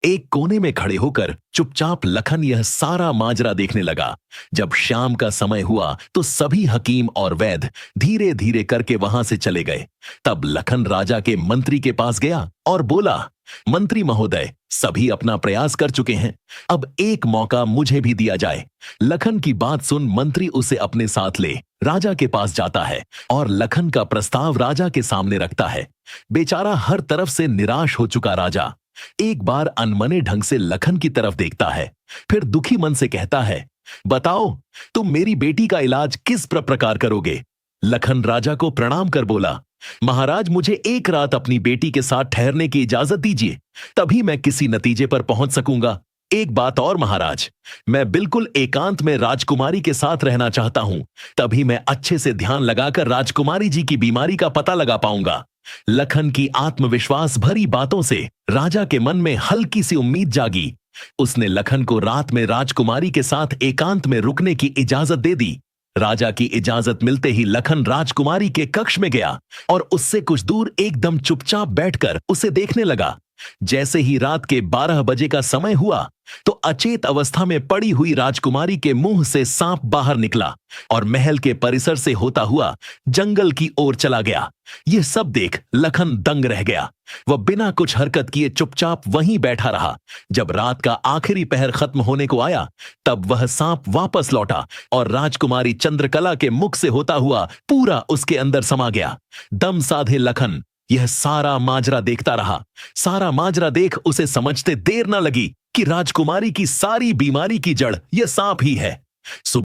एक कोने में खड़े होकर चुपचाप लखन यह सारा माजरा देखने लगा। जब शाम का समय हुआ तो सभी हकीम और वैद्य धीरे धीरे करके वहां से चले गए। तब लखन राजा के मंत्री के पास गया और बोला, मंत्री महोदय, सभी अपना प्रयास कर चुके हैं, अब एक मौका मुझे भी दिया जाए। लखन की बात सुन मंत्री उसे अपने साथ ले राजा के पास जाता है और लखन का प्रस्ताव राजा के सामने रखता है। बेचारा हर तरफ से निराश हो चुका राजा एक बार अनमने ढंग से लखन की तरफ देखता है, फिर दुखी मन से कहता है, बताओ तुम मेरी बेटी का इलाज किस प्रकार करोगे। लखन राजा को प्रणाम कर बोला, महाराज, मुझे एक रात अपनी बेटी के साथ ठहरने की इजाजत दीजिए, तभी मैं किसी नतीजे पर पहुंच सकूंगा। एक बात और महाराज, मैं बिल्कुल एकांत में राजकुमारी के साथ रहना चाहता हूं, तभी मैं अच्छे से ध्यान लगाकर राजकुमारी जी की बीमारी का पता लगा पाऊंगा। लखन की आत्मविश्वास भरी बातों से राजा के मन में हल्की सी उम्मीद जागी। उसने लखन को रात में राजकुमारी के साथ एकांत में रुकने की इजाजत दे दी। राजा की इजाजत मिलते ही लखन राजकुमारी के कक्ष में गया और उससे कुछ दूर एकदम चुपचाप बैठकर उसे देखने लगा। जैसे ही रात के 12 बजे का समय हुआ तो अचेत अवस्था में पड़ी हुई राजकुमारी के मुंह से सांप बाहर निकला और महल के परिसर से होता हुआ जंगल की ओर चला गया। यह सब देख लखन दंग रह गया। वह बिना कुछ हरकत किए चुपचाप वहीं बैठा रहा। जब रात का आखिरी पहर खत्म होने को आया तब वह सांप वापस लौटा और राजकुमारी चंद्रकला के मुख से होता हुआ पूरा उसके अंदर समा गया। दम साधे लखन यह सारा माजरा देखता रहा। सारा माजरा देख उसे समझते देर न लगी कि राजकुमारी की सारी बीमारी की जड़ यह सांप ही है।